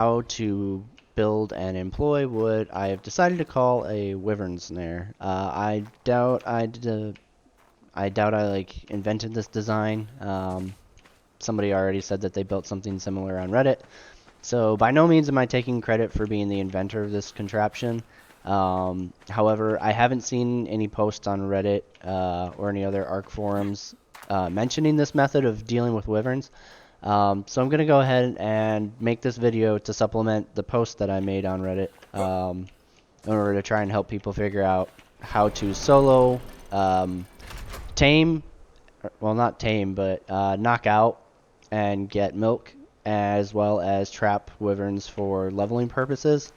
how to build and employ what I have decided to call a Wyvern snare. I doubt I like invented this design. Somebody already said that they built something similar on Reddit. So by no means am I taking credit for being the inventor of this contraption. However, I haven't seen any posts on Reddit or any other Ark forums mentioning this method of dealing with wyverns. So I'm going to go ahead and make this video to supplement the post that I made on Reddit in order to try and help people figure out how to solo tame, well, not tame, but knock out and get milk, as well as trap wyverns for leveling purposes.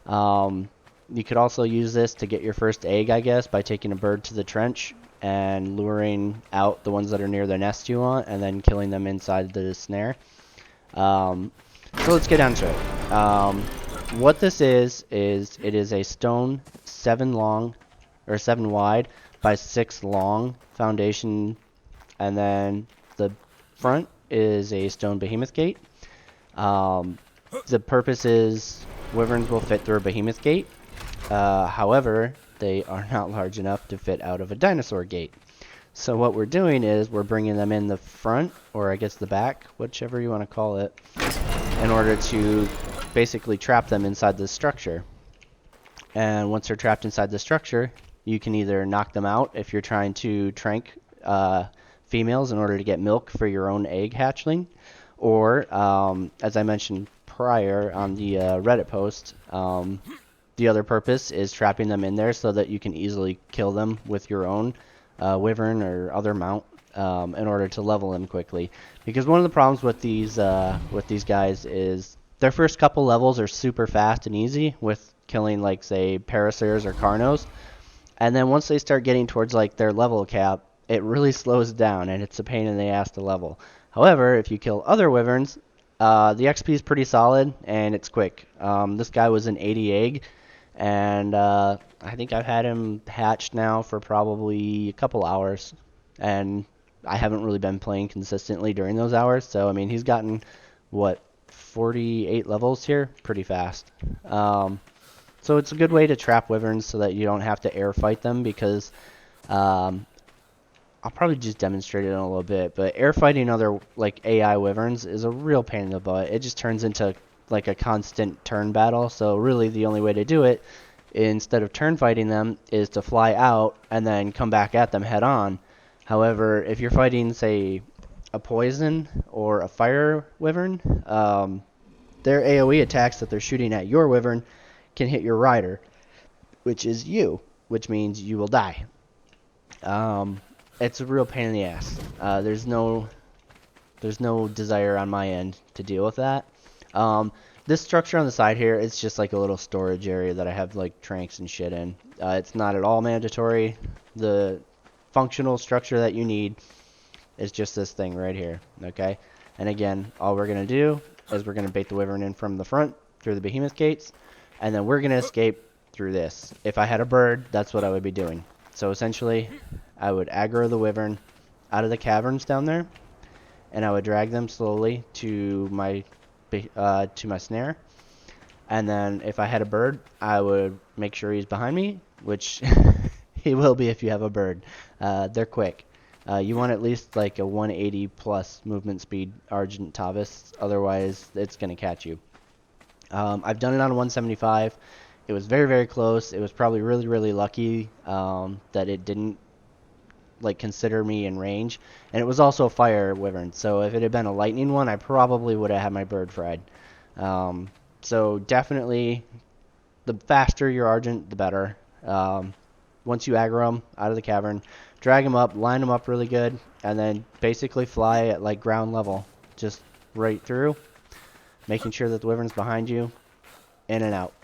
You could also use this to get your first egg, I guess, by taking a bird to the trench and luring out the ones that are near the nest you want, and then killing them inside the snare. So let's get down to it. What this is it is a stone 7 wide by 6 long foundation, and then the front is a stone behemoth gate. The purpose is wyverns will fit through a behemoth gate. However, they are not large enough to fit out of a dinosaur gate. So what we're doing is we're bringing them in the front, or I guess the back, whichever you want to call it, in order to basically trap them inside the structure. And once they're trapped inside the structure, you can either knock them out if you're trying to trank females in order to get milk for your own egg hatchling, or as I mentioned prior on the Reddit post, the other purpose is trapping them in there so that you can easily kill them with your own wyvern or other mount in order to level them quickly. Because one of the problems with these guys is their first couple levels are super fast and easy with killing, like, say, Paracers or Carnos. And then once they start getting towards like their level cap, it really slows down and it's a pain in the ass to level. However, if you kill other wyverns, the XP is pretty solid and it's quick. This guy was an 80 egg, and I think I've had him hatched now for probably a couple hours, and I haven't really been playing consistently during those hours. So I mean, he's gotten what, 48 levels here, pretty fast. So it's a good way to trap wyverns so that you don't have to air fight them, because I'll probably just demonstrate it in a little bit, but air fighting other like AI wyverns is a real pain in the butt. It just turns into like a constant turn battle. So really the only way to do it, instead of turn fighting them, is to fly out and then come back at them head on. However, if you're fighting, say, a poison or a fire wyvern, their AoE attacks that they're shooting at your wyvern can hit your rider, which is you, which means you will die. It's a real pain in the ass. There's no desire on my end to deal with that. This structure on the side here, it's just like a little storage area that I have like tranks and shit in. It's not at all mandatory. The functional structure that you need is just this thing right here, okay? And again, all we're going to do is we're going to bait the wyvern in from the front through the behemoth gates, and then we're going to escape through this. If I had a bird, that's what I would be doing. So essentially, I would aggro the wyvern out of the caverns down there, and I would drag them slowly to my snare. And then if I had a bird, I would make sure he's behind me, which he will be if you have a bird. They're quick. You want at least like a 180 plus movement speed Argent Tavis, otherwise it's going to catch you. I've done it on a 175. It was very, very close. It was probably really, really lucky that it didn't like consider me in range, and it was also a fire wyvern. So if it had been a lightning one, I probably would have had my bird fried. So definitely, the faster your Argent, the better. Once you aggro them out of the cavern, drag them up, line them up really good, and then basically fly at like ground level, just right through, making sure that the wyvern's behind you, in and out.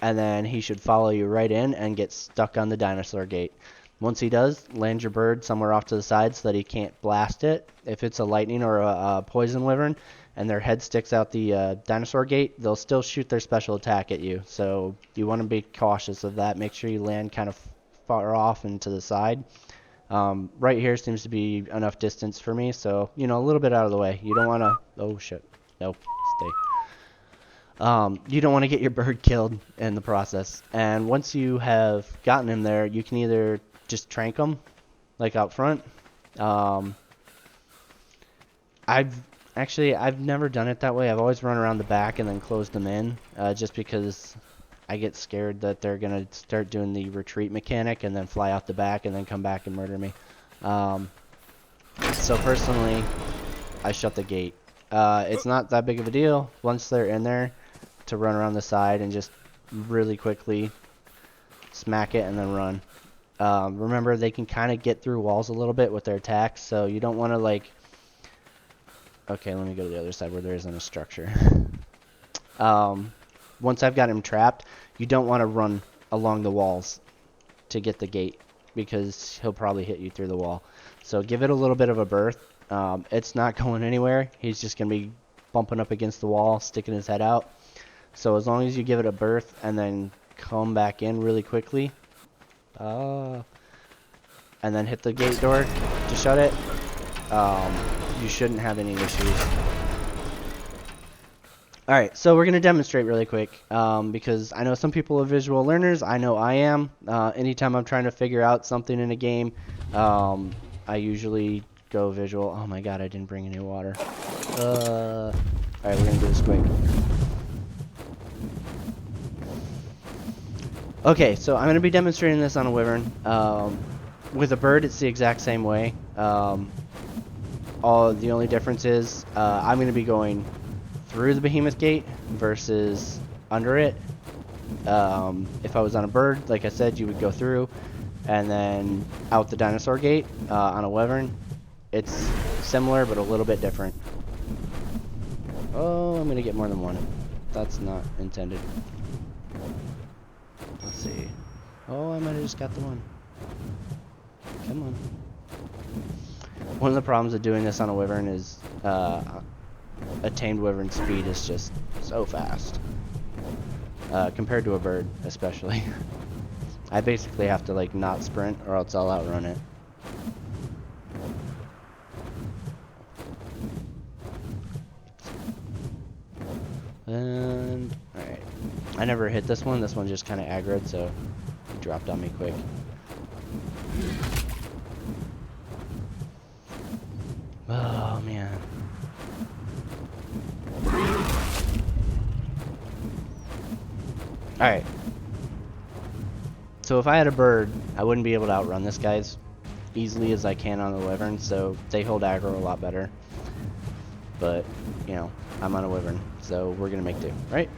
And then he should follow you right in and get stuck on the dinosaur gate. Once he does, land your bird somewhere off to the side so that he can't blast it. If it's a lightning or a poison wyvern and their head sticks out the dinosaur gate, they'll still shoot their special attack at you. So you want to be cautious of that. Make sure you land kind of far off and to the side. Right here seems to be enough distance for me, so, you know, a little bit out of the way. You don't want to... Oh, shit. Nope. Stay. You don't want to get your bird killed in the process. And once you have gotten him there, you can either just trank him, like out front. I've never done it that way. I've always run around the back and then closed them in, just because I get scared that they're gonna start doing the retreat mechanic and then fly out the back and then come back and murder me. So personally, I shut the gate. It's not that big of a deal once they're in there to run around the side and just really quickly smack it and then run. Remember, they can kind of get through walls a little bit with their attacks, so you don't want to like... Okay, let me go to the other side where there isn't a structure. Once I've got him trapped, you don't want to run along the walls to get the gate, because he'll probably hit you through the wall. So give it a little bit of a berth. It's not going anywhere. He's just going to be bumping up against the wall, sticking his head out. So as long as you give it a berth and then come back in really quickly, and then hit the gate door to shut it, you shouldn't have any issues. Alright, so we're going to demonstrate really quick, because I know some people are visual learners. I know I am. Anytime I'm trying to figure out something in a game, I usually go visual. Oh my god, I didn't bring any water. Alright, we're going to do this quick. Okay, so I'm going to be demonstrating this on a Wyvern. With a bird, it's the exact same way. The only difference is I'm going to be going through the behemoth gate versus under it. If I was on a bird, like I said, you would go through and then out the dinosaur gate. On a Wyvern, it's similar but a little bit different. Oh, I'm going to get more than one. That's not intended. Let's see. Oh, I might have just got the one. Come on. One of the problems of doing this on a Wyvern is a tamed Wyvern speed is just so fast. Compared to a bird, especially. I basically have to like not sprint or else I'll outrun it. And alright. I never hit this one. This one just kind of aggroed, so he dropped on me quick. Oh man. Alright. So if I had a bird, I wouldn't be able to outrun this guy as easily as I can on the Wyvern, so they hold aggro a lot better. But, you know, I'm on a Wyvern, so we're gonna make do, right?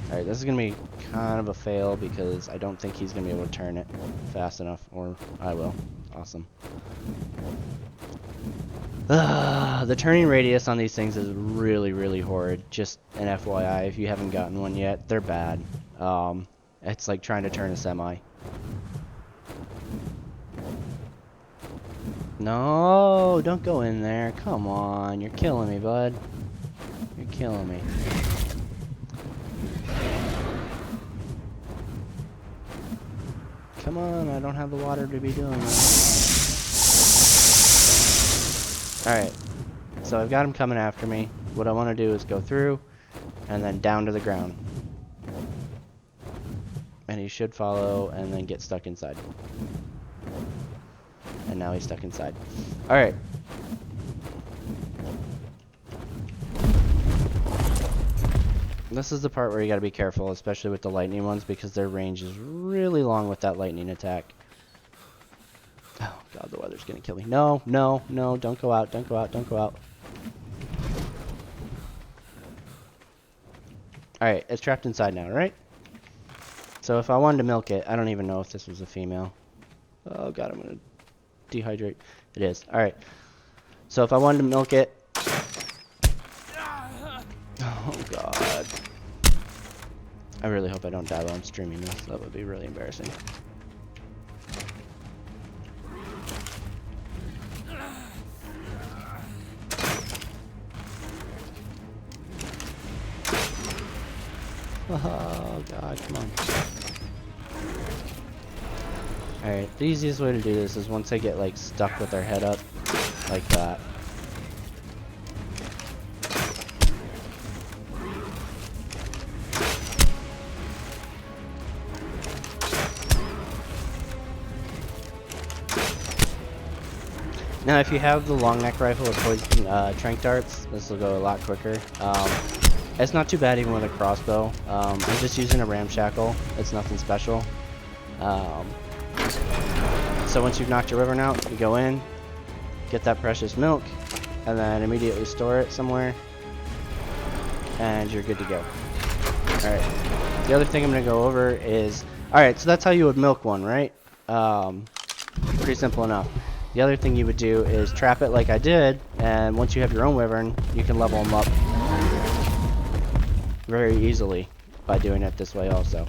Alright, this is gonna be kind of a fail because I don't think he's gonna be able to turn it fast enough, or I will. Awesome. The turning radius on these things is really, really horrid. Just an FYI, if you haven't gotten one yet, they're bad. It's like trying to turn a semi. No, don't go in there. Come on, you're killing me, bud. You're killing me. Come on, I don't have the water to be doing that. Alright, so I've got him coming after me. What I want to do is go through and then down to the ground. And he should follow and then get stuck inside. And now he's stuck inside. Alright. This is the part where you gotta be careful, especially with the lightning ones, because their range is really long with that lightning attack. Oh god, the weather's gonna kill me. No, no, no, don't go out, don't go out, don't go out. Alright, it's trapped inside now, right? So if I wanted to milk it, I don't even know if this was a female. Oh god, I'm gonna dehydrate. It is. Alright. So if I wanted to milk it... Oh god. I really hope I don't die while I'm streaming this. That would be really embarrassing. Oh god, come on. Alright, the easiest way to do this is once they get like stuck with their head up, like that. Now, if you have the long neck rifle with poison trank darts, this will go a lot quicker. It's not too bad even with a crossbow. I'm just using a ramshackle. It's nothing special. So once you've knocked your wyvern out, you go in, get that precious milk, and then immediately store it somewhere, and you're good to go. Alright, the other thing I'm going to go over is, alright, so that's how you would milk one, right? Pretty simple enough. The other thing you would do is trap it like I did, and once you have your own wyvern, you can level them up very easily by doing it this way also.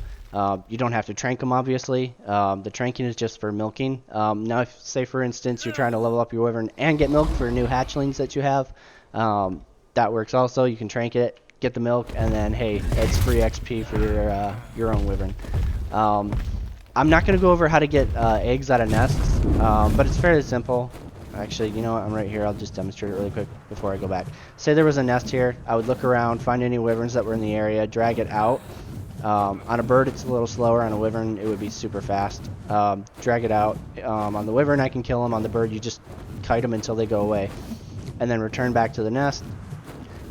You don't have to trank them, obviously. The tranking is just for milking. Now, if, say for instance, you're trying to level up your wyvern and get milk for new hatchlings that you have, that works also. You can trank it, get the milk, and then, hey, it's free XP for your own wyvern. I'm not going to go over how to get eggs out of nests, but it's fairly simple. Actually, you know what? I'm right here. I'll just demonstrate it really quick before I go back. Say there was a nest here. I would look around, find any wyverns that were in the area, drag it out. On a bird, it's a little slower. On a wyvern, it would be super fast. Drag it out. On the wyvern, I can kill them. On the bird, you just kite them until they go away. And then return back to the nest.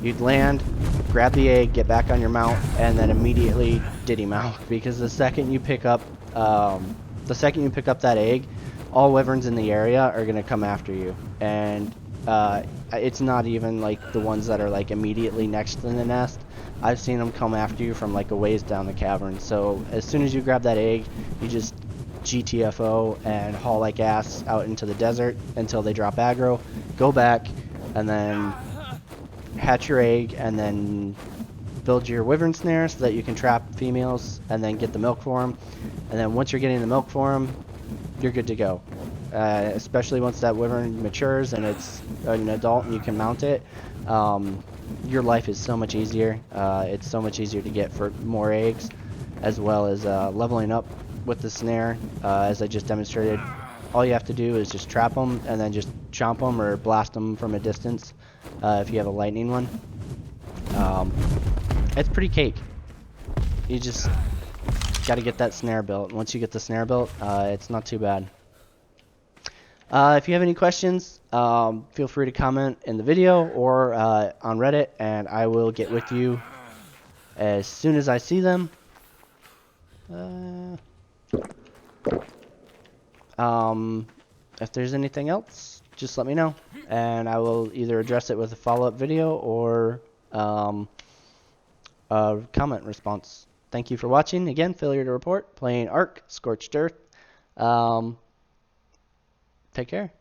You'd land, grab the egg, get back on your mount, and then immediately diddy mount. Because the second you pick up that egg, all wyverns in the area are going to come after you. And it's not even like the ones that are like immediately next to the nest. I've seen them come after you from like a ways down the cavern. So as soon as you grab that egg, you just GTFO and haul like ass out into the desert until they drop aggro, go back, and then hatch your egg, and then build your wyvern snare so that you can trap females and then get the milk for them. And then once you're getting the milk for them, you're good to go. Especially once that wyvern matures and it's an adult and you can mount it, your life is so much easier. It's so much easier to get for more eggs, as well as leveling up with the snare. As I just demonstrated, all you have to do is just trap them and then just chomp them or blast them from a distance if you have a lightning one. It's pretty cake. You just got to get that snare built. Once you get the snare built, it's not too bad. If you have any questions, feel free to comment in the video or on Reddit, and I will get with you as soon as I see them. If there's anything else, just let me know, and I will either address it with a follow-up video or a comment response. Thank you for watching. Again, FailureToReport, playing Ark, Scorched Earth. Take care.